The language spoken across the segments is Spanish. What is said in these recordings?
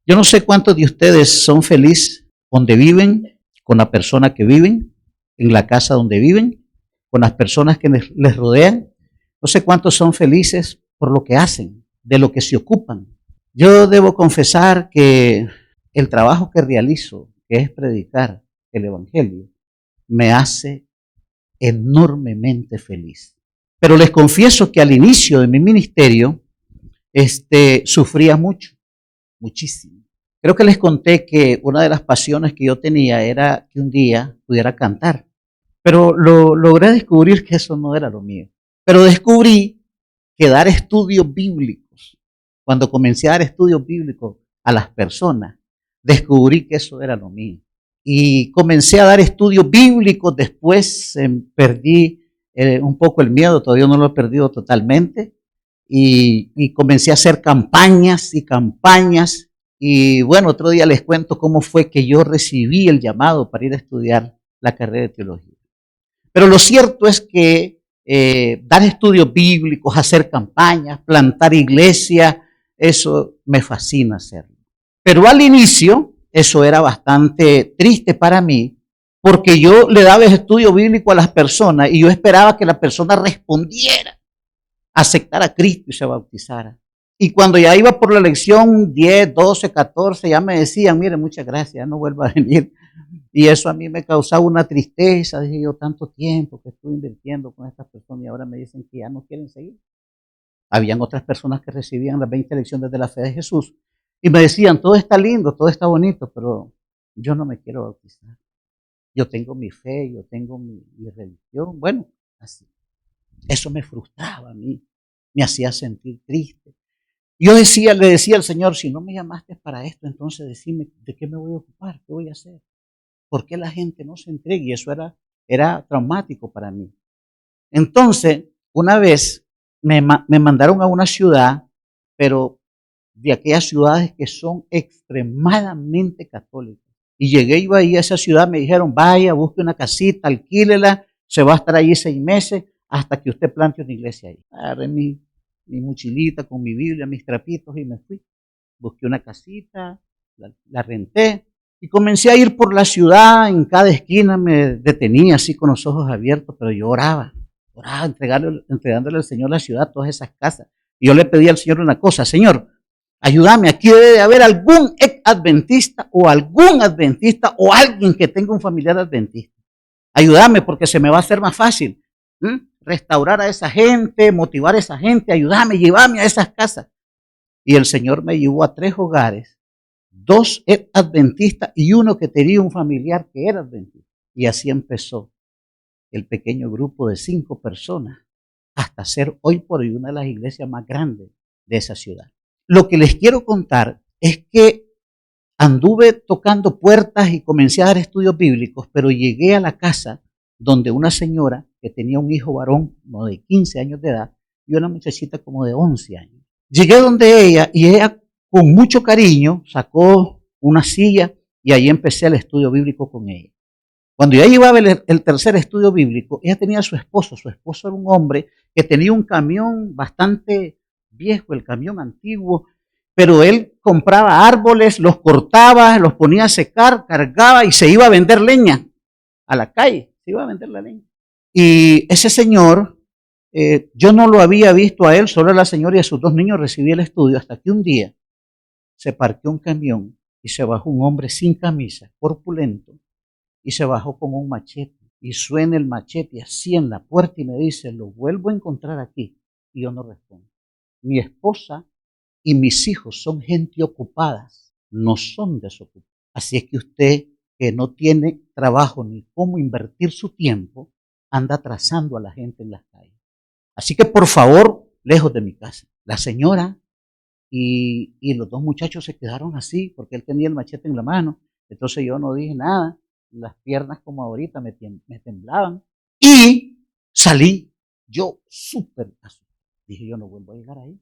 Yo no sé cuántos de ustedes son felices donde viven, con la persona que viven, en la casa donde viven, con las personas que les rodean. No sé cuántos son felices por lo que hacen, de lo que se ocupan. Yo debo confesar que el trabajo que realizo, que es predicar el Evangelio, me hace enormemente feliz. Pero les confieso que al inicio de mi ministerio, sufría mucho, muchísimo. Creo que les conté que una de las pasiones que yo tenía era que un día pudiera cantar, pero logré descubrir que eso no era lo mío. Pero descubrí que dar estudios bíblicos, cuando comencé a dar estudios bíblicos a las personas, descubrí que eso era lo mío. Y comencé a dar estudios bíblicos, después perdí un poco el miedo, todavía no lo he perdido totalmente, y comencé a hacer campañas y campañas. Y bueno, otro día les cuento cómo fue que yo recibí el llamado para ir a estudiar la carrera de teología. Pero lo cierto es que dar estudios bíblicos, hacer campañas, plantar iglesias, eso me fascina hacerlo. Pero al inicio, eso era bastante triste para mí, porque yo le daba estudio bíblico a las personas y yo esperaba que la persona respondiera, aceptara a Cristo y se bautizara. Y cuando ya iba por la lección 10, 12, 14, ya me decían, mire, muchas gracias, no vuelva a venir. Y eso a mí me causaba una tristeza. Dije yo, tanto tiempo que estuve invirtiendo con estas personas y ahora me dicen que ya no quieren seguir. Habían otras personas que recibían las 20 lecciones de la fe de Jesús y me decían, todo está lindo, todo está bonito, pero yo no me quiero bautizar. Yo tengo mi fe, yo tengo mi religión. Bueno, así. Eso me frustraba a mí, me hacía sentir triste. Yo le decía al Señor, si no me llamaste para esto, entonces decime de qué me voy a ocupar, qué voy a hacer. ¿Por qué la gente no se entrega? Y eso era traumático para mí. Entonces, una vez me mandaron a una ciudad, pero de aquellas ciudades que son extremadamente católicas. Y llegué, iba ahí a esa ciudad, me dijeron, vaya, busque una casita, alquílela, se va a estar allí 6 meses hasta que usted plante una iglesia ahí. Agarré mi mochilita con mi Biblia, mis trapitos y me fui. Busqué una casita, la renté y comencé a ir por la ciudad. En cada esquina me detenía así con los ojos abiertos, pero yo oraba, entregándole al Señor la ciudad, todas esas casas. Y yo le pedí al Señor una cosa, Señor, ayúdame, aquí debe de haber algún adventista o algún adventista o alguien que tenga un familiar adventista. Ayúdame porque se me va a hacer más fácil. Restaurar a esa gente, motivar a esa gente, ayúdame, llévame a esas casas. Y el Señor me llevó a 3 hogares, 2 adventistas y uno que tenía un familiar que era adventista. Y así empezó el pequeño grupo de 5 personas hasta ser hoy por hoy una de las iglesias más grandes de esa ciudad. Lo que les quiero contar es que anduve tocando puertas y comencé a dar estudios bíblicos, pero llegué a la casa donde una señora que tenía un hijo varón como de 15 años de edad y una muchachita como de 11 años. Llegué donde ella y ella con mucho cariño sacó una silla y ahí empecé el estudio bíblico con ella. Cuando ya llevaba el tercer estudio bíblico, ella tenía a su esposo. Su esposo era un hombre que tenía un camión bastante viejo, el camión antiguo, pero él compraba árboles, los cortaba, los ponía a secar, cargaba y se iba a vender leña a la calle, se iba a vender la leña. Y ese señor, yo no lo había visto a él, solo a la señora y a sus 2 niños recibí el estudio, hasta que un día se parqueó un camión y se bajó un hombre sin camisa, corpulento, y se bajó con un machete. Y suena el machete así en la puerta y me dice, lo vuelvo a encontrar aquí. Y yo no respondo. Mi esposa y mis hijos son gente ocupadas, no son desocupados. Así es que usted, que no tiene trabajo ni cómo invertir su tiempo, anda atrasando a la gente en las calles. Así que por favor, lejos de mi casa. La señora y los 2 muchachos se quedaron así porque él tenía el machete en la mano. Entonces yo no dije nada. Las piernas como ahorita me temblaban. Y salí yo súper asustado. Dije, yo no vuelvo a llegar ahí.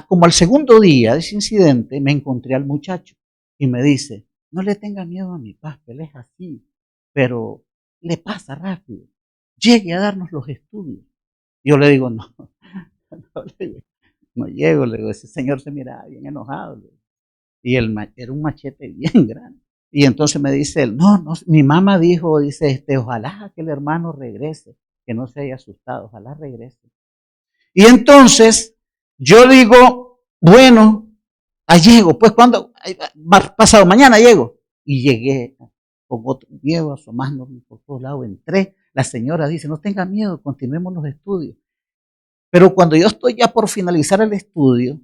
Como al segundo día de ese incidente, me encontré al muchacho y me dice, no le tenga miedo a mi pastor, él es así, pero le pasa rápido. Llegue a darnos los estudios. Yo le digo, no, no, no llego, le digo, ese señor se mira bien enojado. Y era un machete bien grande. Y entonces me dice él, no, no, mi mamá dijo, dice, ojalá que el hermano regrese, que no se haya asustado, ojalá regrese. Y entonces yo digo, bueno, ahí llego, pues cuando, pasado mañana llego. Y llegué con otro miedo, asomándome por todos lados, entré. La señora dice, no tenga miedo, continuemos los estudios. Pero cuando yo estoy ya por finalizar el estudio,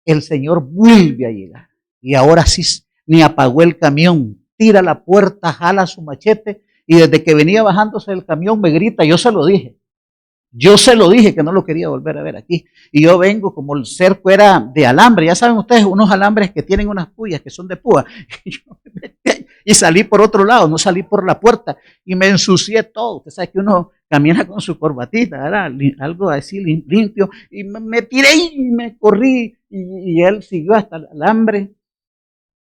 el Señor vuelve a llegar. Y ahora sí, ni apagó el camión, tira la puerta, jala su machete y desde que venía bajándose del camión me grita, yo se lo dije. Yo se lo dije que no lo quería volver a ver aquí. Y yo vengo como el cerco era de alambre. Ya saben ustedes, unos alambres que tienen unas puyas que son de púa. Y salí por otro lado, no salí por la puerta. Y me ensucié todo. Usted sabe que uno camina con su corbatita, ¿verdad? Algo así limpio. Y me tiré y me corrí. Y él siguió hasta el alambre.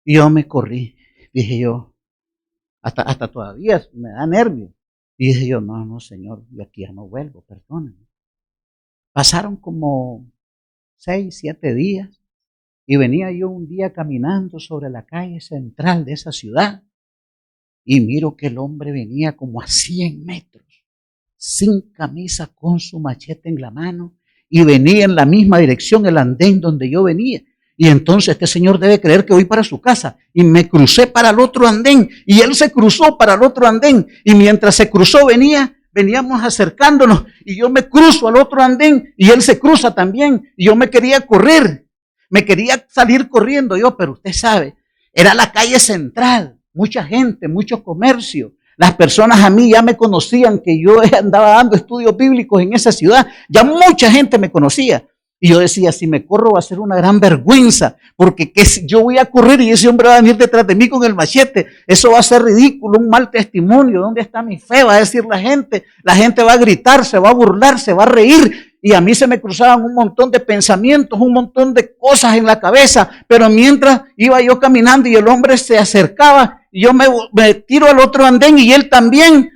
Y yo me corrí. Dije yo, hasta todavía me da nervio. Y dije yo, no, no, Señor, yo aquí ya no vuelvo, perdóname. Pasaron como 6, 7 días y venía yo un día caminando sobre la calle central de esa ciudad y miro que el hombre venía como a 100 metros, sin camisa, con su machete en la mano y venía en la misma dirección, el andén donde yo venía. Y entonces este señor debe creer que voy para su casa. Y me crucé para el otro andén. Y él se cruzó para el otro andén. Y mientras se cruzó veníamos acercándonos. Y yo me cruzo al otro andén. Y él se cruza también. Y yo me quería correr. Me quería salir corriendo yo, pero usted sabe, era la calle central. Mucha gente, mucho comercio. Las personas a mí ya me conocían que yo andaba dando estudios bíblicos en esa ciudad. Ya mucha gente me conocía. Y yo decía, si me corro va a ser una gran vergüenza, porque yo voy a correr y ese hombre va a venir detrás de mí con el machete. Eso va a ser ridículo, un mal testimonio. ¿Dónde está mi fe? Va a decir la gente. La gente va a gritar, se va a burlar, se va a reír. Y a mí se me cruzaban un montón de pensamientos, un montón de cosas en la cabeza. Pero mientras iba yo caminando y el hombre se acercaba, y yo me tiro al otro andén y él también.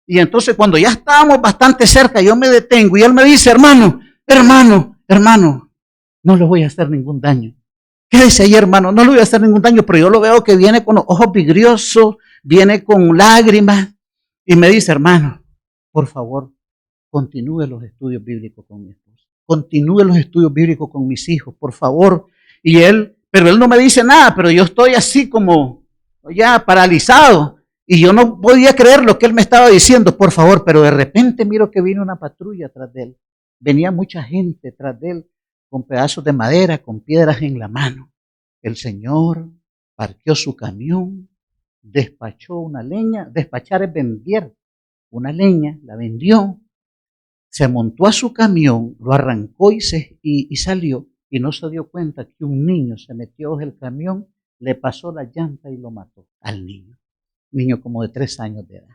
Y entonces cuando ya estábamos bastante cerca, yo me detengo y él me dice, hermano, no le voy a hacer ningún daño. Quédese ahí, hermano, no le voy a hacer ningún daño, pero yo lo veo que viene con los ojos vidriosos, viene con lágrimas y me dice, hermano, por favor, continúe los estudios bíblicos con mi esposa. Continúe los estudios bíblicos con mis hijos, por favor. Pero él no me dice nada, pero yo estoy así como ya paralizado. Y yo no podía creer lo que él me estaba diciendo, por favor, pero de repente miro que vino una patrulla tras de él. Venía mucha gente tras de él con pedazos de madera, con piedras en la mano. El Señor parqueó su camión, despachó una leña, despachar es vender una leña, la vendió, se montó a su camión, lo arrancó y salió y no se dio cuenta que un niño se metió en el camión, le pasó la llanta y lo mató al niño como de 3 años de edad.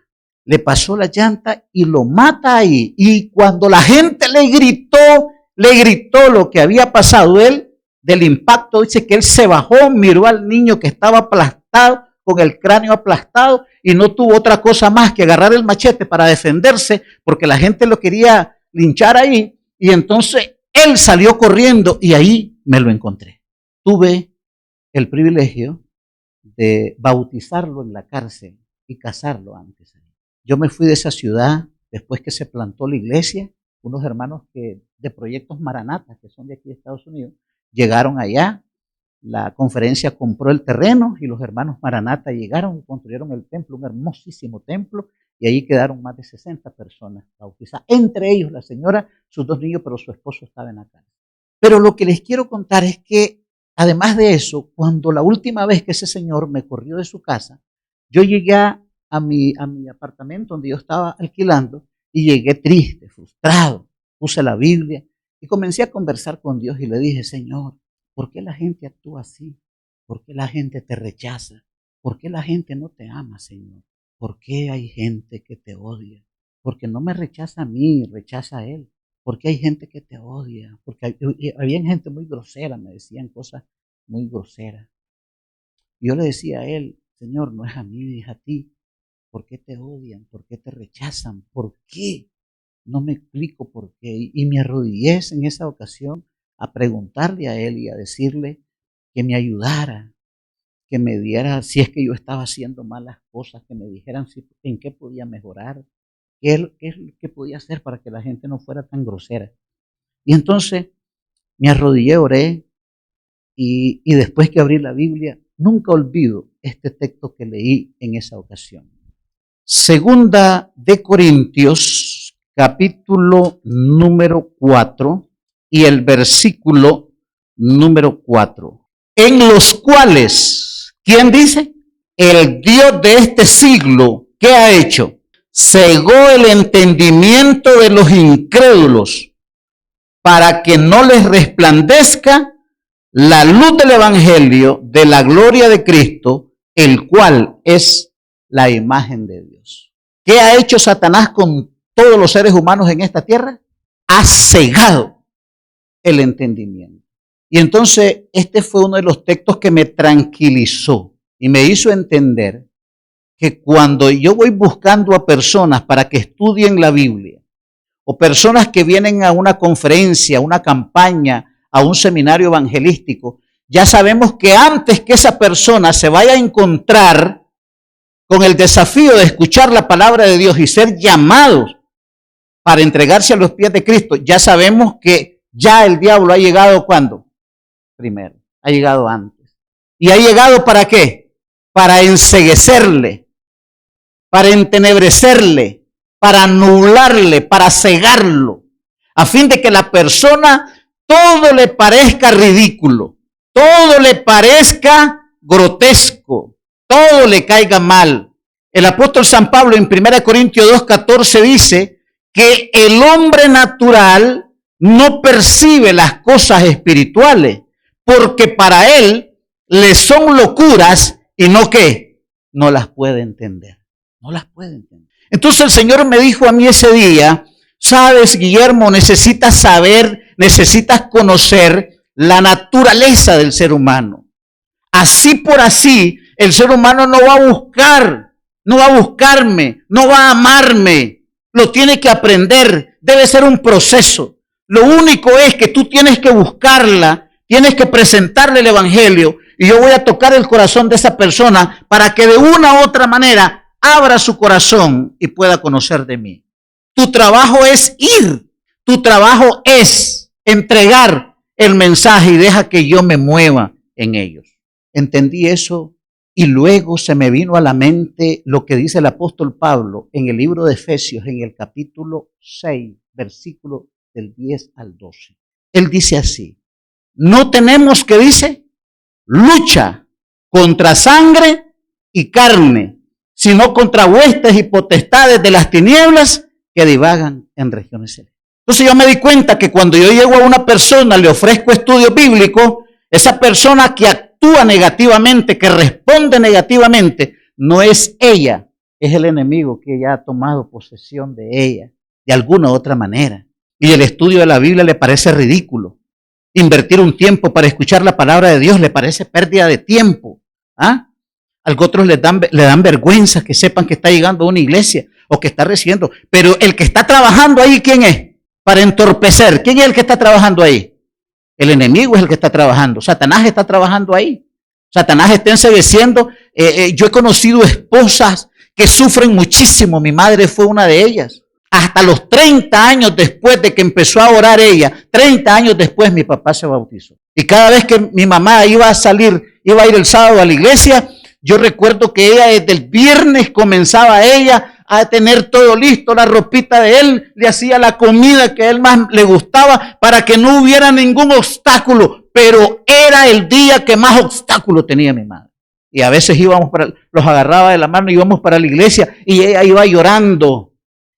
Le pasó la llanta y lo mata ahí. Y cuando la gente le gritó lo que había pasado, él, del impacto, dice que él se bajó, miró al niño que estaba aplastado, con el cráneo aplastado, y no tuvo otra cosa más que agarrar el machete para defenderse, porque la gente lo quería linchar ahí, y entonces él salió corriendo y ahí me lo encontré. Tuve el privilegio de bautizarlo en la cárcel y casarlo antes. Yo me fui de esa ciudad después que se plantó la iglesia. Unos hermanos de Proyectos Maranata, que son de aquí de Estados Unidos, llegaron allá. La conferencia compró el terreno y los hermanos Maranata llegaron y construyeron el templo, un hermosísimo templo, y ahí quedaron más de 60 personas bautizadas, entre ellos la señora, sus 2 niños, pero su esposo estaba en la cárcel. Pero lo que les quiero contar es que, además de eso, cuando la última vez que ese señor me corrió de su casa, yo llegué a mi apartamento donde yo estaba alquilando y llegué triste, frustrado, puse la Biblia y comencé a conversar con Dios y le dije, Señor, ¿por qué la gente actúa así? ¿Por qué la gente te rechaza? ¿Por qué la gente no te ama, Señor? ¿Por qué hay gente que te odia? Porque no me rechaza a mí, rechaza a Él. ¿Por qué hay gente que te odia? Porque había gente muy grosera, me decían cosas muy groseras. Yo le decía a Él, Señor, no es a mí, es a ti. ¿Por qué te odian? ¿Por qué te rechazan? ¿Por qué? No me explico por qué. Y me arrodillé en esa ocasión a preguntarle a Él y a decirle que me ayudara, que me diera si es que yo estaba haciendo malas cosas, que me dijeran en qué podía mejorar, qué es lo que podía hacer para que la gente no fuera tan grosera. Y entonces me arrodillé, oré, y después que abrí la Biblia, nunca olvido este texto que leí en esa ocasión. Segunda de Corintios, capítulo número 4 y el versículo número 4. En los cuales, ¿quién dice? El Dios de este siglo, ¿qué ha hecho? Cegó el entendimiento de los incrédulos para que no les resplandezca la luz del evangelio de la gloria de Cristo, el cual es la imagen de Dios. ¿Qué ha hecho Satanás con todos los seres humanos en esta tierra? Ha cegado el entendimiento. Y entonces este fue uno de los textos que me tranquilizó y me hizo entender que cuando yo voy buscando a personas para que estudien la Biblia, o personas que vienen a una conferencia, a una campaña, a un seminario evangelístico, ya sabemos que antes que esa persona se vaya a encontrar con el desafío de escuchar la palabra de Dios y ser llamados para entregarse a los pies de Cristo, ya sabemos que ya el diablo ha llegado ¿cuándo? Primero, ha llegado antes. ¿Y ha llegado para qué? Para enceguecerle, para entenebrecerle, para nublarle, para cegarlo, a fin de que la persona todo le parezca ridículo, todo le parezca grotesco, todo le caiga mal. El apóstol San Pablo en 1 Corintios 2:14 dice que el hombre natural no percibe las cosas espirituales, porque para él le son locuras y no ¿qué? No las puede entender. No las puede entender. Entonces el Señor me dijo a mí ese día, sabes, Guillermo, necesitas saber, necesitas conocer la naturaleza del ser humano. Así por así, el ser humano no va a buscar, no va a buscarme, no va a amarme. Lo tiene que aprender, debe ser un proceso. Lo único es que tú tienes que buscarla, tienes que presentarle el evangelio y yo voy a tocar el corazón de esa persona para que de una u otra manera abra su corazón y pueda conocer de mí. Tu trabajo es ir, tu trabajo es entregar el mensaje y deja que yo me mueva en ellos. Entendí eso y luego se me vino a la mente lo que dice el apóstol Pablo en el libro de Efesios, en el capítulo 6, versículo del 10 al 12. Él dice así, no tenemos, ¿qué dice? Lucha contra sangre y carne, sino contra huestes y potestades de las tinieblas que divagan en regiones celestes. Entonces yo me di cuenta que cuando yo llego a una persona, le ofrezco estudio bíblico, esa persona que actúa negativamente, que responde negativamente, no es ella, es el enemigo que ya ha tomado posesión de ella, de alguna u otra manera. Y el estudio de la Biblia le parece ridículo. Invertir un tiempo para escuchar la palabra de Dios le parece pérdida de tiempo. ¿Ah? A otros le dan vergüenza que sepan que está llegando a una iglesia o que está recibiendo. Pero el que está trabajando ahí, ¿quién es? Para entorpecer. ¿Quién es el que está trabajando ahí? El enemigo es el que está trabajando. Satanás está trabajando ahí. Satanás está encegueciendo. Yo he conocido esposas que sufren muchísimo. Mi madre fue una de ellas. Hasta los 30 años después de que empezó a orar ella, 30 años después mi papá se bautizó. Y cada vez que mi mamá iba a ir el sábado a la iglesia, yo recuerdo que ella desde el viernes comenzaba ella a tener todo listo, la ropita de él, le hacía la comida que a él más le gustaba para que no hubiera ningún obstáculo, pero era el día que más obstáculo tenía mi madre. Y a veces los agarraba de la mano y íbamos para la iglesia y ella iba llorando.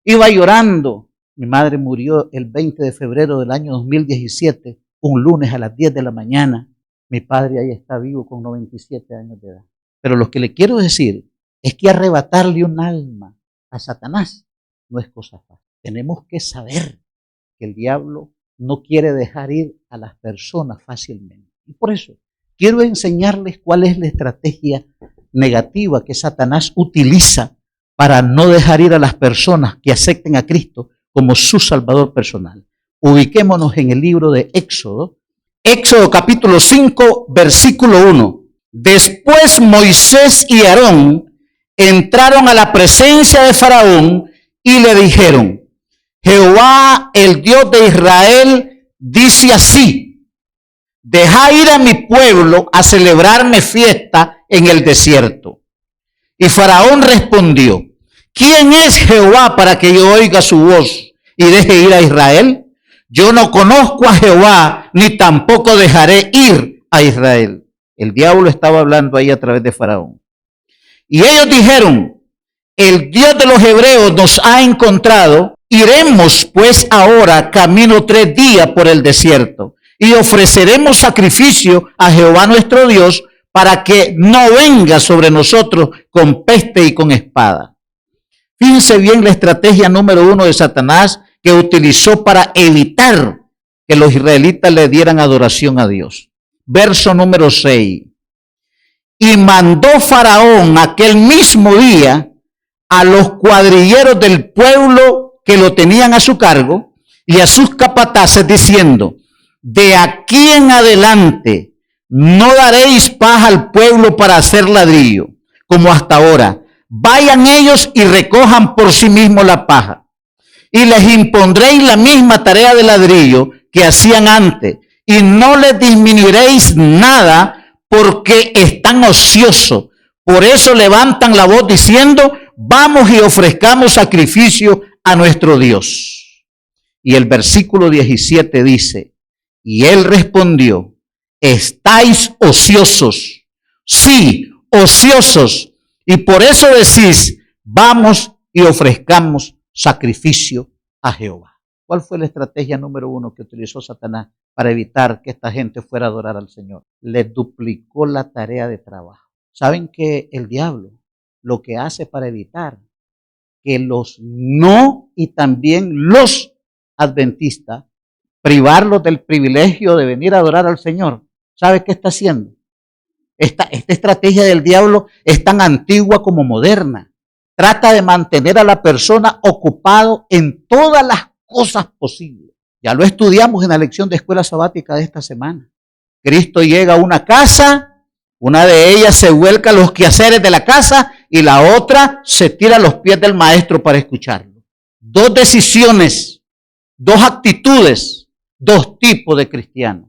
Mi madre murió el 20 de febrero del año 2017, un lunes a las 10 de la mañana. Mi padre ahí está vivo con 97 años de edad. Pero lo que le quiero decir es que arrebatarle un alma a Satanás no es cosa fácil. Tenemos que saber que el diablo no quiere dejar ir a las personas fácilmente. Y por eso quiero enseñarles cuál es la estrategia negativa que Satanás utiliza para no dejar ir a las personas que acepten a Cristo como su Salvador personal. Ubiquémonos en el libro de Éxodo. Éxodo capítulo 5, versículo 1. Después Moisés y Aarón entraron a la presencia de Faraón y le dijeron: Jehová, el Dios de Israel, dice así: deja ir a mi pueblo a celebrarme fiesta en el desierto. Y Faraón respondió: ¿quién es Jehová para que yo oiga su voz y deje ir a Israel? Yo no conozco a Jehová, ni tampoco dejaré ir a Israel. El diablo estaba hablando ahí a través de Faraón. Y ellos dijeron: el Dios de los hebreos nos ha encontrado. Iremos pues ahora camino 3 días por el desierto y ofreceremos sacrificio a Jehová nuestro Dios para que no venga sobre nosotros con peste y con espada. Fíjense bien la estrategia número 1 de Satanás que utilizó para evitar que los israelitas le dieran adoración a Dios. Verso número 6. Y mandó Faraón aquel mismo día a los cuadrilleros del pueblo que lo tenían a su cargo y a sus capataces diciendo: de aquí en adelante no daréis paja al pueblo para hacer ladrillo, como hasta ahora. Vayan ellos y recojan por sí mismos la paja. Y les impondréis la misma tarea de ladrillo que hacían antes, y no les disminuiréis nada porque están ociosos. Por eso levantan la voz diciendo: vamos y ofrezcamos sacrificio a nuestro Dios. Y el versículo 17 dice: y él respondió: estáis ociosos, sí, ociosos, y por eso decís: vamos y ofrezcamos sacrificio a Jehová. ¿Cuál fue la estrategia número 1 que utilizó Satanás para evitar que esta gente fuera a adorar al Señor? Les duplicó la tarea de trabajo. ¿Saben que el diablo lo que hace para evitar que los no y también los adventistas, privarlos del privilegio de venir a adorar al Señor? ¿Sabe qué está haciendo? Esta estrategia del diablo es tan antigua como moderna. Trata de mantener a la persona ocupado en todas las cosas posibles. Ya lo estudiamos en la lección de escuela sabática de esta semana. Cristo llega a una casa, una de ellas se vuelca a los quehaceres de la casa y la otra se tira a los pies del maestro para escucharlo. 2 decisiones, 2 actitudes, 2 tipos de cristianos.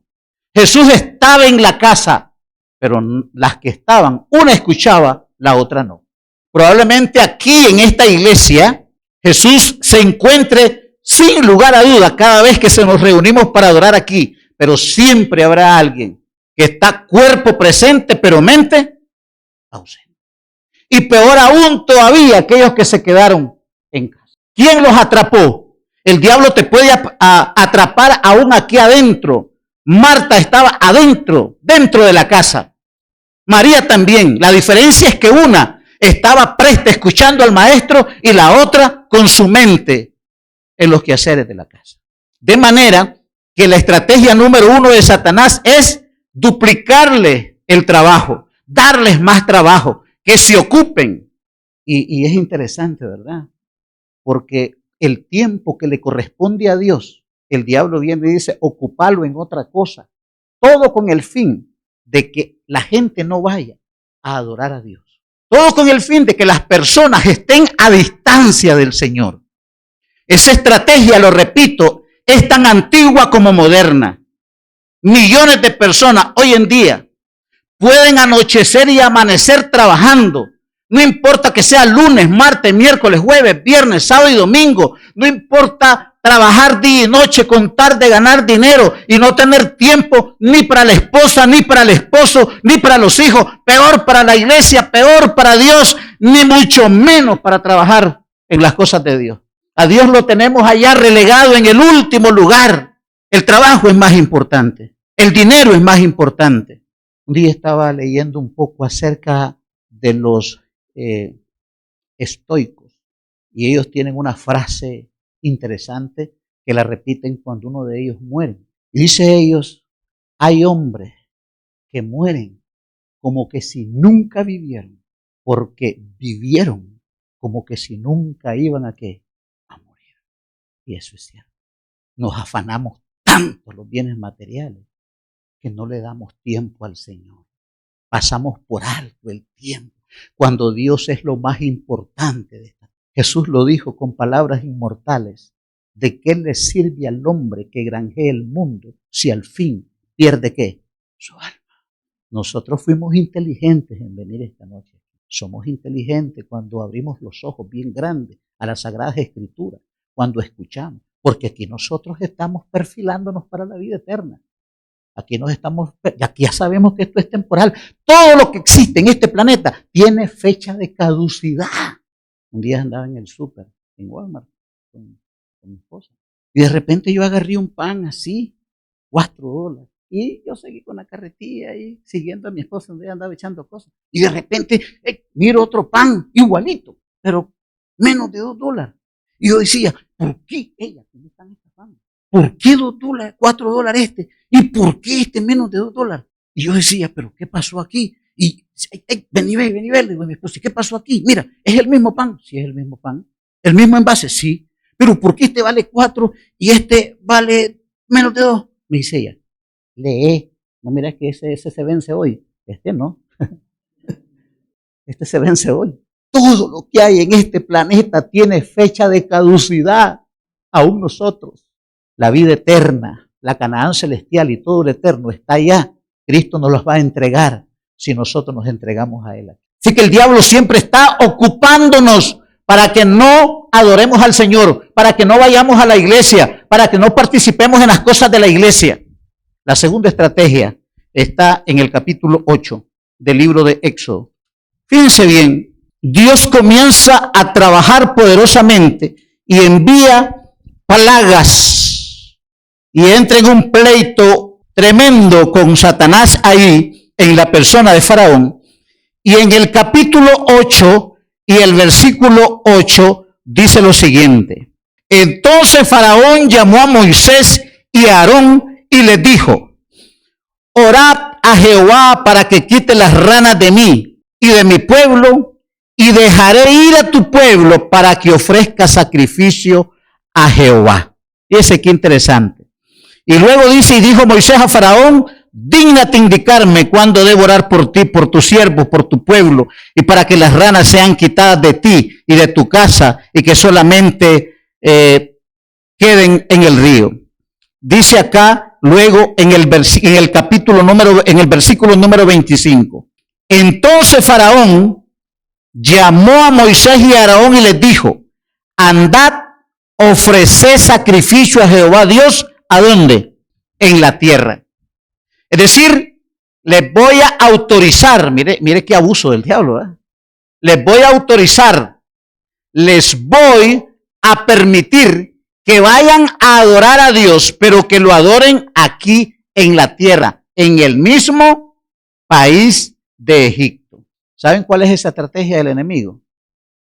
Jesús estaba en la casa, pero las que estaban, una escuchaba, la otra no. Probablemente aquí en esta iglesia Jesús se encuentre sin lugar a duda cada vez que se nos reunimos para adorar aquí, pero siempre habrá alguien que está cuerpo presente pero mente ausente. Y peor aún todavía aquellos que se quedaron en casa. ¿Quién los atrapó? El diablo te puede atrapar aún aquí adentro. Marta estaba adentro, dentro de la casa. María también. La diferencia es que una estaba presta escuchando al maestro y la otra con su mente en los quehaceres de la casa. De manera que la estrategia número 1 de Satanás es duplicarle el trabajo, darles más trabajo, que se ocupen. Y es interesante, ¿verdad? Porque el tiempo que le corresponde a Dios, el diablo viene y dice: ocupalo en otra cosa. Todo con el fin de que la gente no vaya a adorar a Dios. Todo con el fin de que las personas estén a distancia del Señor. Esa estrategia, lo repito, es tan antigua como moderna. Millones de personas hoy en día pueden anochecer y amanecer trabajando. No importa que sea lunes, martes, miércoles, jueves, viernes, sábado y domingo. No importa trabajar día y noche con tal de ganar dinero y no tener tiempo ni para la esposa, ni para el esposo, ni para los hijos. Peor para la iglesia, peor para Dios, ni mucho menos para trabajar en las cosas de Dios. A Dios lo tenemos allá relegado en el último lugar. El trabajo es más importante. El dinero es más importante. Un día estaba leyendo un poco acerca de los estoicos y ellos tienen una frase interesante que la repiten cuando uno de ellos muere. Y dice ellos: hay hombres que mueren como que si nunca vivieron, porque vivieron como que si nunca iban a ¿qué? A morir. Y eso es cierto. Nos afanamos tanto los bienes materiales que no le damos tiempo al Señor Pasamos por alto el tiempo, cuando Dios es lo más importante de esta. Jesús lo dijo con palabras inmortales: ¿de qué le sirve al hombre que granjee el mundo si al fin pierde qué? Su alma. Nosotros fuimos inteligentes en venir esta noche. Somos inteligentes cuando abrimos los ojos bien grandes a las Sagradas Escrituras, cuando escuchamos, porque aquí nosotros estamos perfilándonos para la vida eterna. Aquí ya sabemos que esto es temporal. Todo lo que existe en este planeta tiene fecha de caducidad. Un día andaba en el súper, en Walmart, con mi esposa, y de repente yo agarré un pan así, $4. Y yo seguí con la carretilla y siguiendo a mi esposa, donde ella andaba echando cosas. Y de repente miro otro pan igualito, pero menos de $2. Y yo decía, ¿por qué ella tiene tan estafando? ¿Por qué $2, $4 este? ¿Y por qué este menos de $2? Y yo decía, ¿pero qué pasó aquí? Y vení, le digo a mi esposa, ¿qué pasó aquí? Mira, ¿es el mismo pan? Sí, es el mismo pan. ¿El mismo envase? Sí. ¿Pero por qué este vale 4 y este vale menos de 2? Me dice ella, lee. No, mira que ese se vence hoy. Este no. Este se vence hoy. Todo lo que hay en este planeta tiene fecha de caducidad. Aún nosotros. La vida eterna, la Canaán celestial y todo lo eterno está allá. Cristo nos los va a entregar si nosotros nos entregamos a Él. Así que el diablo siempre está ocupándonos para que no adoremos al Señor, para que no vayamos a la iglesia, para que no participemos en las cosas de la iglesia. La segunda estrategia está en el capítulo 8 del libro de Éxodo. Fíjense bien, Dios comienza a trabajar poderosamente y envía plagas y entra en un pleito tremendo con Satanás ahí en la persona de Faraón. Y en el capítulo 8 y el versículo 8 dice lo siguiente: entonces Faraón llamó a Moisés y a Aarón y les dijo: orad a Jehová para que quite las ranas de mí y de mi pueblo, y dejaré ir a tu pueblo para que ofrezca sacrificio a Jehová. Fíjese qué interesante. Y luego dice, y dijo Moisés a Faraón: dígnate indicarme cuándo debo orar por ti, por tu siervo, por tu pueblo, y para que las ranas sean quitadas de ti y de tu casa, y que solamente queden en el río. Dice acá, luego en el versículo número 25. Entonces Faraón llamó a Moisés y a Aarón y les dijo: andad, ofreced sacrificio a Jehová Dios. ¿A dónde? En la tierra. Es decir, les voy a autorizar, mire qué abuso del diablo, ¿eh? Les voy a autorizar, les voy a permitir que vayan a adorar a Dios, pero que lo adoren aquí en la tierra, en el mismo país de Egipto. ¿Saben cuál es esa estrategia del enemigo?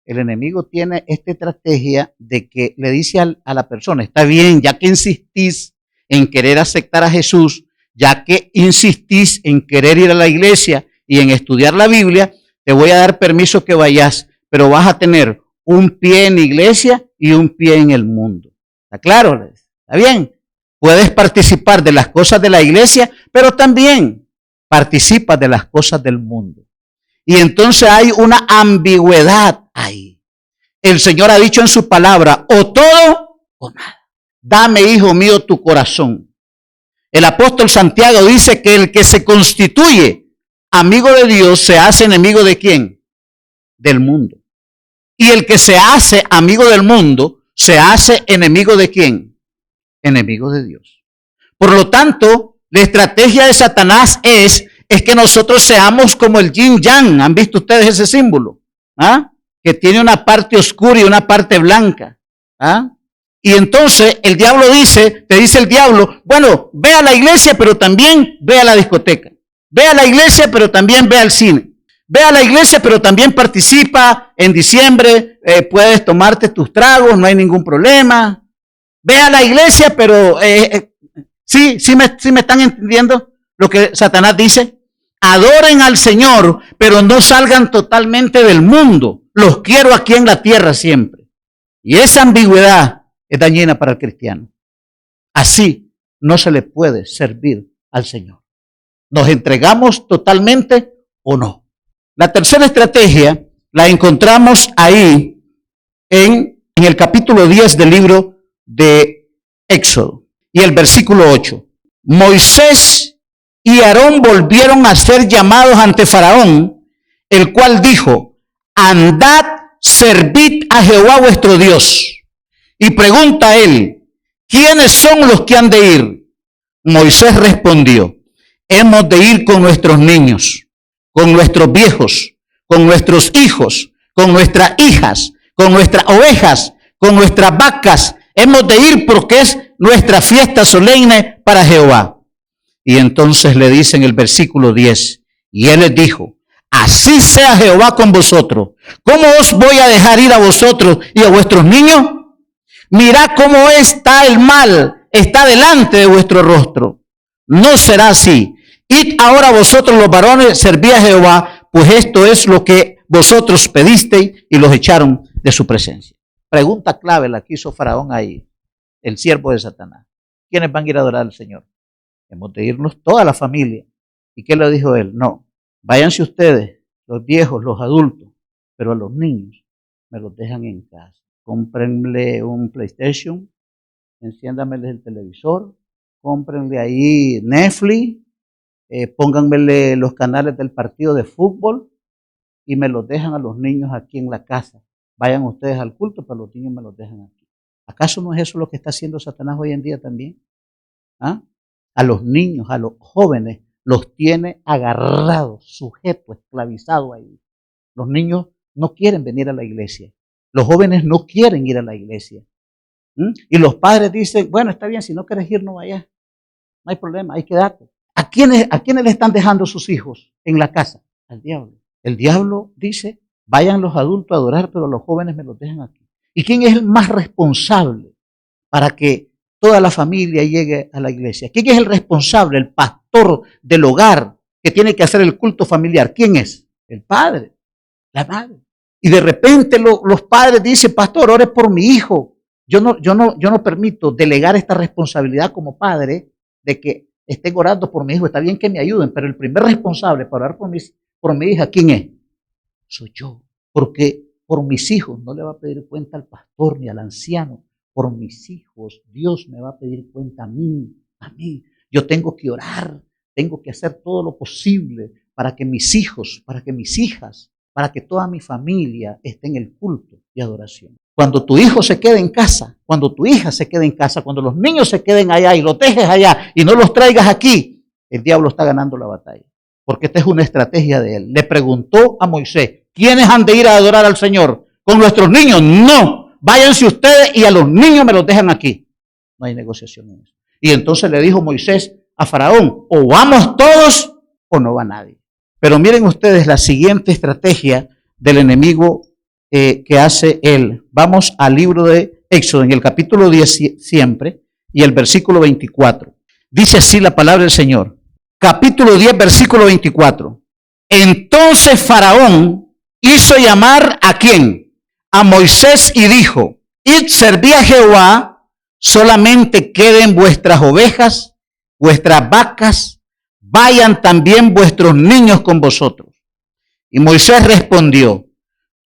El enemigo tiene esta estrategia de que le dice a la persona: está bien, ya que insistís en querer aceptar a Jesús, ya que insistís en querer ir a la iglesia y en estudiar la Biblia, te voy a dar permiso que vayas, pero vas a tener un pie en la iglesia y un pie en el mundo. ¿Está claro? ¿Está bien? Puedes participar de las cosas de la iglesia, pero también participas de las cosas del mundo. Y entonces hay una ambigüedad ahí. El Señor ha dicho en su palabra: o todo o nada. Dame, hijo mío, tu corazón. El apóstol Santiago dice que el que se constituye amigo de Dios se hace enemigo ¿de quién? Del mundo. Y el que se hace amigo del mundo se hace enemigo ¿de quién? Enemigo de Dios. Por lo tanto, la estrategia de Satanás es que nosotros seamos como el yin yang. ¿Han visto ustedes ese símbolo? ¿Ah? Que tiene una parte oscura y una parte blanca. ¿Ah? Y entonces el diablo te dice el diablo: bueno, ve a la iglesia, pero también ve a la discoteca. Ve a la iglesia, pero también ve al cine. Ve a la iglesia, pero también participa en diciembre. Puedes tomarte tus tragos, no hay ningún problema. Ve a la iglesia, pero sí me están entendiendo lo que Satanás dice. Adoren al Señor, pero no salgan totalmente del mundo. Los quiero aquí en la tierra siempre. Y esa ambigüedad es dañina para el cristiano. Así no se le puede servir al Señor. ¿Nos entregamos totalmente o no. La tercera estrategia la encontramos ahí en el capítulo 10 del libro de Éxodo y el versículo 8. Moisés y Aarón volvieron a ser llamados ante Faraón, el cual dijo: andad, servid a Jehová vuestro Dios. Y pregunta a él: ¿quiénes son los que han de ir? Moisés respondió: hemos de ir con nuestros niños, con nuestros viejos, con nuestros hijos, con nuestras hijas, con nuestras ovejas, con nuestras vacas. Hemos de ir porque es nuestra fiesta solemne para Jehová. Y entonces le dice en el versículo 10, y él les dijo: así sea Jehová con vosotros. ¿Cómo os voy a dejar ir a vosotros y a vuestros niños? Mirad cómo está el mal, está delante de vuestro rostro. No será así. Id ahora vosotros los varones, servid a Jehová, pues esto es lo que vosotros pedisteis. Y los echaron de su presencia. Pregunta clave la que hizo Faraón ahí, el siervo de Satanás. ¿Quiénes van a ir a adorar al Señor? Hemos de irnos toda la familia. ¿Y qué le dijo él? No, váyanse ustedes, los viejos, los adultos, pero a los niños me los dejan en casa. Cómprenle un PlayStation, enciéndameles el televisor, cómprenle ahí Netflix, pónganmele los canales del partido de fútbol y me los dejan a los niños aquí en la casa. Vayan ustedes al culto, pero los niños me los dejan aquí. ¿Acaso no es eso lo que está haciendo Satanás hoy en día también? ¿Ah? A los niños, a los jóvenes, los tiene agarrados, sujetos, esclavizados ahí. Los niños no quieren venir a la iglesia. Los jóvenes no quieren ir a la iglesia. Y los padres dicen: bueno, está bien, si no quieres ir, no vayas. No hay problema, hay que darte. ¿A quiénes le están dejando sus hijos en la casa? Al diablo. El diablo dice: vayan los adultos a adorar, pero los jóvenes me los dejan aquí. ¿Y quién es el más responsable para que toda la familia llegue a la iglesia? ¿Quién es el responsable, el pastor del hogar que tiene que hacer el culto familiar? ¿Quién es? El padre, la madre. Y de repente los padres dicen: pastor, ore por mi hijo. Yo no permito delegar esta responsabilidad como padre de que estén orando por mi hijo. Está bien que me ayuden, pero el primer responsable para orar por mi hija, ¿quién es? Soy yo. Porque por mis hijos no le va a pedir cuenta al pastor ni al anciano. Por mis hijos Dios me va a pedir cuenta a mí. Yo tengo que orar, tengo que hacer todo lo posible para que mis hijos, para que mis hijas, para que toda mi familia esté en el culto y adoración. Cuando tu hijo se quede en casa, cuando tu hija se quede en casa, cuando los niños se queden allá y los dejes allá y no los traigas aquí, el diablo está ganando la batalla. Porque esta es una estrategia de él. Le preguntó a Moisés: ¿quiénes han de ir a adorar al Señor? ¿Con nuestros niños? No, váyanse ustedes y a los niños me los dejan aquí. No hay negociación en eso. Y entonces le dijo Moisés a Faraón: o vamos todos o no va nadie. Pero miren ustedes la siguiente estrategia del enemigo que hace él. Vamos al libro de Éxodo, en el capítulo 10 siempre, y el versículo 24. Dice así la palabra del Señor. Capítulo 10, versículo 24. Entonces Faraón hizo llamar ¿a quién? A Moisés y dijo: id, servid a Jehová, solamente queden vuestras ovejas, vuestras vacas, vayan también vuestros niños con vosotros. Y Moisés respondió: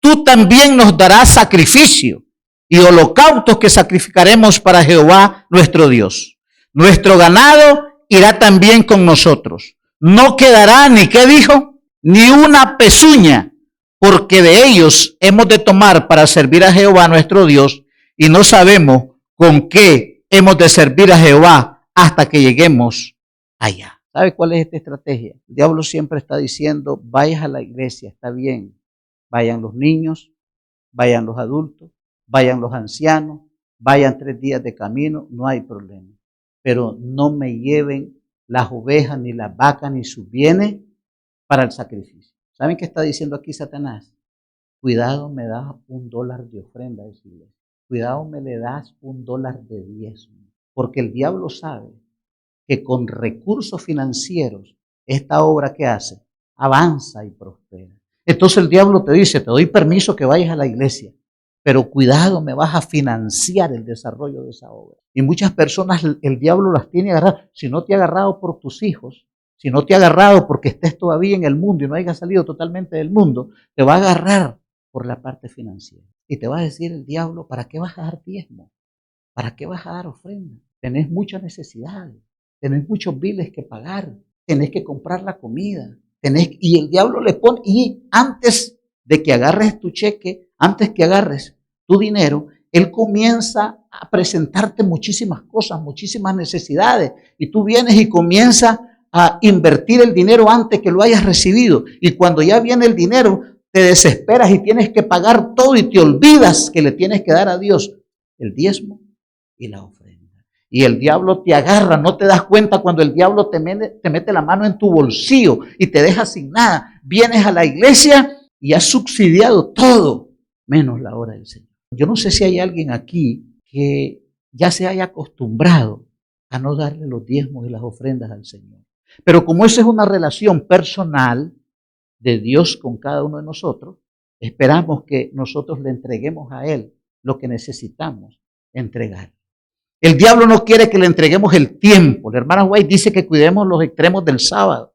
tú también nos darás sacrificio y holocaustos que sacrificaremos para Jehová nuestro Dios. Nuestro ganado irá también con nosotros. No quedará ni, ¿qué dijo? Ni una pezuña, porque de ellos hemos de tomar para servir a Jehová nuestro Dios, y no sabemos con qué hemos de servir a Jehová hasta que lleguemos allá. ¿Sabe cuál es esta estrategia? El diablo siempre está diciendo: vayas a la iglesia, está bien. Vayan los niños, vayan los adultos, vayan los ancianos, vayan 3 días de camino, no hay problema. Pero no me lleven las ovejas, ni las vacas, ni sus bienes para el sacrificio. ¿Saben qué está diciendo aquí Satanás? Cuidado, me das $1 de ofrenda a esa iglesia. Cuidado, me le das $1 de diezmo. Porque el diablo sabe que con recursos financieros, esta obra que hace, avanza y prospera. Entonces el diablo te dice: te doy permiso que vayas a la iglesia, pero cuidado, me vas a financiar el desarrollo de esa obra. Y muchas personas el diablo las tiene agarradas. Si no te ha agarrado por tus hijos, si no te ha agarrado porque estés todavía en el mundo y no hayas salido totalmente del mundo, te va a agarrar por la parte financiera. Y te va a decir el diablo, ¿para qué vas a dar diezmo? ¿Para qué vas a dar ofrenda? Tenés muchas necesidades, tenés muchos biles que pagar, tenés que comprar la comida, y el diablo le pone, y antes de que agarres tu cheque, antes que agarres tu dinero, él comienza a presentarte muchísimas cosas, muchísimas necesidades, y tú vienes y comienzas a invertir el dinero antes que lo hayas recibido, y cuando ya viene el dinero, te desesperas y tienes que pagar todo y te olvidas que le tienes que dar a Dios el diezmo y la ofrenda. Y el diablo te agarra, no te das cuenta cuando el diablo te mete la mano en tu bolsillo y te deja sin nada. Vienes a la iglesia y has subsidiado todo, menos la hora del Señor. Yo no sé si hay alguien aquí que ya se haya acostumbrado a no darle los diezmos y las ofrendas al Señor. Pero como esa es una relación personal de Dios con cada uno de nosotros, esperamos que nosotros le entreguemos a Él lo que necesitamos entregar. El diablo no quiere que le entreguemos el tiempo. La hermana White dice que cuidemos los extremos del sábado.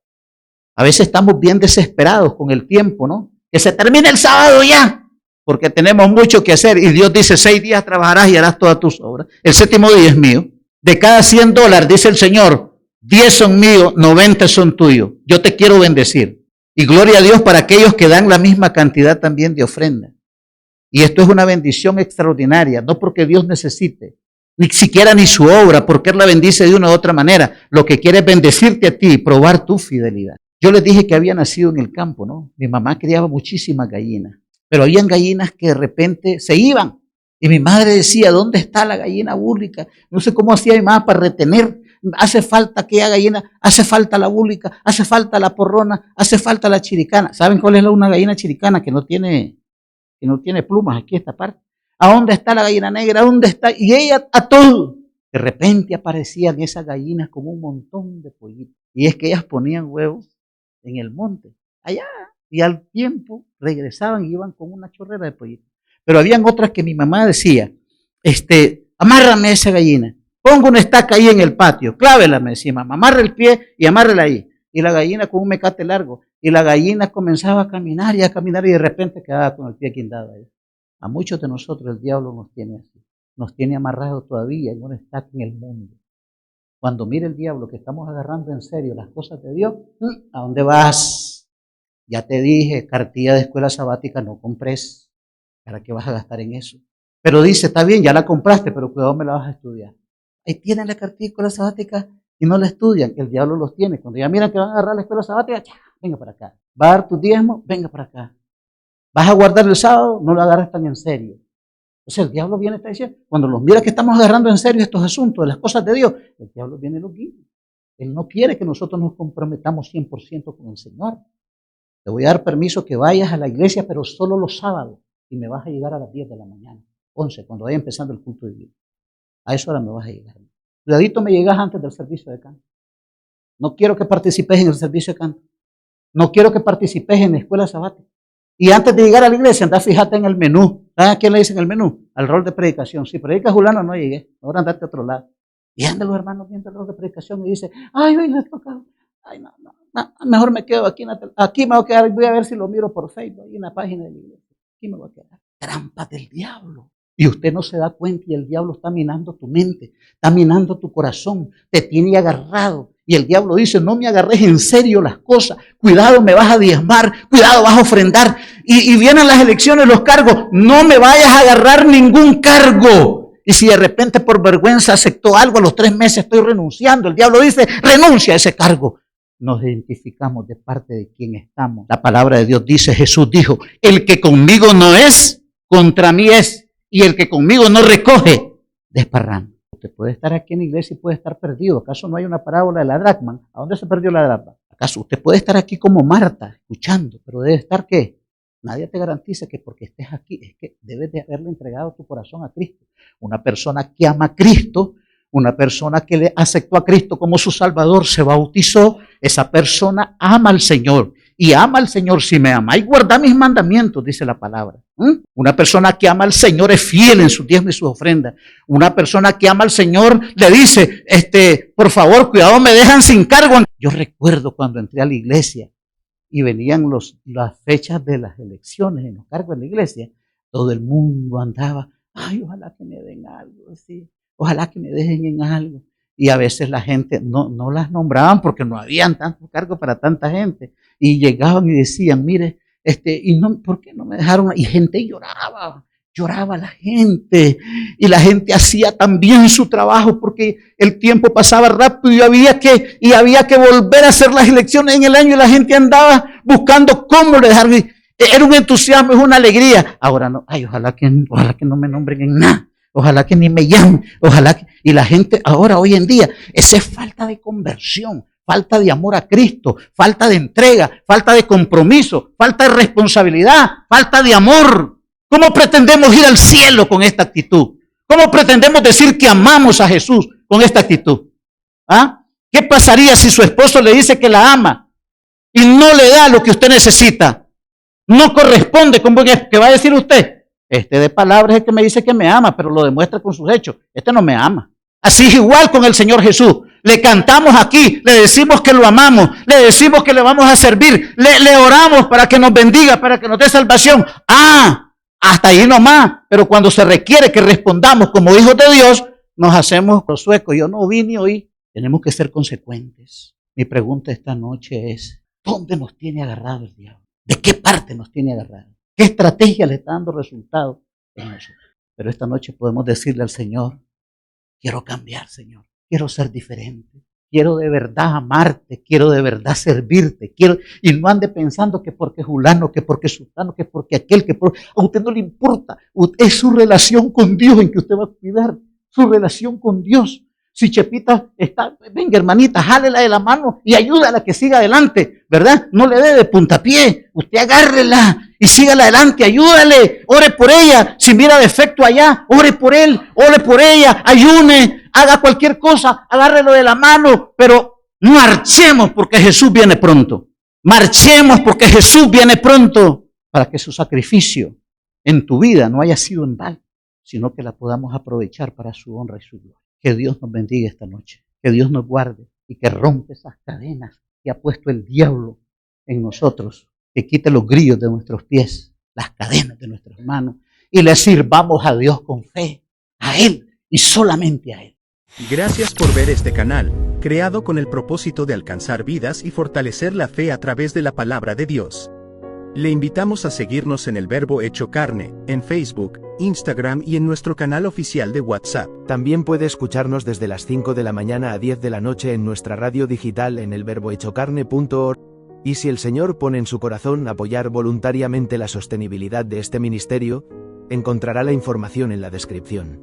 A veces estamos bien desesperados con el tiempo, ¿no? Que se termine el sábado ya, porque tenemos mucho que hacer. Y Dios dice, 6 días trabajarás y harás todas tus obras. El 7º día es mío. De cada $100, dice el Señor, 10 son míos, 90 son tuyos. Yo te quiero bendecir. Y gloria a Dios para aquellos que dan la misma cantidad también de ofrenda. Y esto es una bendición extraordinaria, no porque Dios necesite, ni siquiera ni su obra, porque Él la bendice de una u otra manera. Lo que quiere es bendecirte a ti y probar tu fidelidad. Yo les dije que había nacido en el campo, ¿no? Mi mamá criaba muchísimas gallinas, pero habían gallinas que de repente se iban. Y mi madre decía, ¿dónde está la gallina búlica? No sé cómo hacía mi mamá para retener. Hace falta aquella gallina, hace falta la búlica, hace falta la porrona, hace falta la chiricana. ¿Saben cuál es una gallina chiricana que no tiene plumas aquí esta parte? ¿A dónde está la gallina negra? ¿A dónde está? Y ella a todo. De repente aparecían esas gallinas como un montón de pollitos. Y es que ellas ponían huevos en el monte, allá. Y al tiempo regresaban y iban con una chorrera de pollitos. Pero habían otras que mi mamá decía, amárrame esa gallina. Ponga una estaca ahí en el patio, clávela, me decía mamá, amarre el pie y amárrela ahí. Y la gallina con un mecate largo. Y la gallina comenzaba a caminar y de repente quedaba con el pie guindado ahí. A muchos de nosotros el diablo nos tiene así, nos tiene amarrados todavía en una estaca en el mundo. Cuando mire el diablo que estamos agarrando en serio las cosas de Dios, ¿a dónde vas? Ya te dije, cartilla de escuela sabática no compres. ¿Para qué vas a gastar en eso? Pero dice, está bien, ya la compraste, pero cuidado, me la vas a estudiar. Ahí tienen la cartilla de escuela sabática y no la estudian, que el diablo los tiene. Cuando ya miran que van a agarrar la escuela sabática, venga para acá. ¿Va a dar tu diezmo? Venga para acá. ¿Vas a guardar el sábado? No lo agarres tan en serio. Entonces el diablo viene y está diciendo, cuando los mira que estamos agarrando en serio estos asuntos, de las cosas de Dios, el diablo viene y los guía. Él no quiere que nosotros nos comprometamos 100% con el Señor. Te voy a dar permiso que vayas a la iglesia, pero solo los sábados, y me vas a llegar a las 10 de la mañana, 11, cuando vaya empezando el culto de Dios. A esa hora me vas a llegar. Cuidadito, me llegas antes del servicio de canto. No quiero que participes en el servicio de canto. No quiero que participes en la escuela sabática. Y antes de llegar a la iglesia, anda, fíjate en el menú. ¿Sabes a quién le dicen el menú? Al rol de predicación. Si predica Julano, no llegué. Ahora andate a otro lado. Y andan los hermanos viendo el rol de predicación y dice, ay, hoy les toca. Ay, no, mejor me quedo aquí. Aquí me voy a quedar. Voy a ver si lo miro por Facebook, ahí en la página de la iglesia. Aquí me voy a quedar. Trampa del diablo. Y usted no se da cuenta y el diablo está minando tu mente, está minando tu corazón, te tiene agarrado. Y el diablo dice, no me agarres en serio las cosas, cuidado, me vas a diezmar, cuidado, vas a ofrendar. Y vienen las elecciones, los cargos, no me vayas a agarrar ningún cargo. Y si de repente por vergüenza aceptó algo, a los 3 meses estoy renunciando. El diablo dice, renuncia a ese cargo. Nos identificamos de parte de quién estamos. La palabra de Dios dice, Jesús dijo, el que conmigo no es, contra mí es. Y el que conmigo no recoge, desparrama. Usted puede estar aquí en la iglesia y puede estar perdido. ¿Acaso no hay una parábola de la dracma? ¿A dónde se perdió la dracma? ¿Acaso usted puede estar aquí como Marta, escuchando, pero debe estar qué? Nadie te garantiza que porque estés aquí, es que debes de haberle entregado tu corazón a Cristo. Una persona que ama a Cristo, una persona que le aceptó a Cristo como su Salvador, se bautizó, esa persona ama al Señor. y ama al Señor, si me amáis, guardad mis mandamientos, dice la palabra. Una persona que ama al Señor es fiel en sus diezmos y sus ofrendas. Una persona que ama al Señor le dice, por favor, cuidado, me dejan sin cargo. Yo recuerdo cuando entré a la iglesia y venían las fechas de las elecciones en los cargos de la iglesia, todo el mundo andaba, ay, ojalá que me den algo, sí, ojalá que me dejen en algo. Y a veces la gente no las nombraban porque no habían tantos cargos para tanta gente. Y llegaban y decían, mire, ¿por qué no me dejaron? Y gente lloraba la gente. Y la gente hacía también su trabajo porque el tiempo pasaba rápido y había que volver a hacer las elecciones en el año y la gente andaba buscando cómo le dejar. Era un entusiasmo, es una alegría. Ahora no, ay, ojalá que no me nombren en nada. Ojalá que ni me llamen, y la gente ahora, hoy en día, esa es falta de conversión, falta de amor a Cristo, falta de entrega, falta de compromiso, falta de responsabilidad, falta de amor. ¿Cómo pretendemos ir al cielo con esta actitud? ¿Cómo pretendemos decir que amamos a Jesús con esta actitud? ¿Qué pasaría si su esposo le dice que la ama y no le da lo que usted necesita? No corresponde con que va a decir usted. De palabras es el que me dice que me ama, pero lo demuestra con sus hechos. No me ama. Así es igual con el Señor Jesús. Le cantamos aquí, le decimos que lo amamos, le decimos que le vamos a servir, le oramos para que nos bendiga, para que nos dé salvación. Hasta ahí nomás. Pero cuando se requiere que respondamos como hijos de Dios, nos hacemos los suecos. Yo no vi ni oí. Tenemos que ser consecuentes. Mi pregunta esta noche es, ¿dónde nos tiene agarrado el diablo? ¿De qué parte nos tiene agarrado? ¿Qué estrategia le está dando resultado en nosotros? Pero esta noche podemos decirle al Señor, quiero cambiar, Señor. Quiero ser diferente. Quiero de verdad amarte. Quiero de verdad servirte. Y no ande pensando que porque fulano, que porque sultano, que porque aquel, a usted no le importa. Es su relación con Dios en que usted va a cuidar. Su relación con Dios. Si Chepita está, venga hermanita, jálela de la mano y ayúdala a que siga adelante, ¿verdad? No le dé de puntapié, usted agárrela y sígala adelante, ayúdale, ore por ella. Si mira defecto allá, ore por él, ore por ella, ayune, haga cualquier cosa, agárrelo de la mano, pero marchemos porque Jesús viene pronto. Marchemos porque Jesús viene pronto, para que su sacrificio en tu vida no haya sido en vano, sino que la podamos aprovechar para su honra y su gloria. Que Dios nos bendiga esta noche, que Dios nos guarde y que rompa esas cadenas que ha puesto el diablo en nosotros, que quite los grillos de nuestros pies, las cadenas de nuestras manos y le sirvamos a Dios con fe, a Él y solamente a Él. Gracias por ver este canal, creado con el propósito de alcanzar vidas y fortalecer la fe a través de la palabra de Dios. Le invitamos a seguirnos en El Verbo Hecho Carne, en Facebook, Instagram y en nuestro canal oficial de WhatsApp. También puede escucharnos desde las 5 de la mañana a 10 de la noche en nuestra radio digital en elverbohechocarne.org. Y si el Señor pone en su corazón apoyar voluntariamente la sostenibilidad de este ministerio, encontrará la información en la descripción.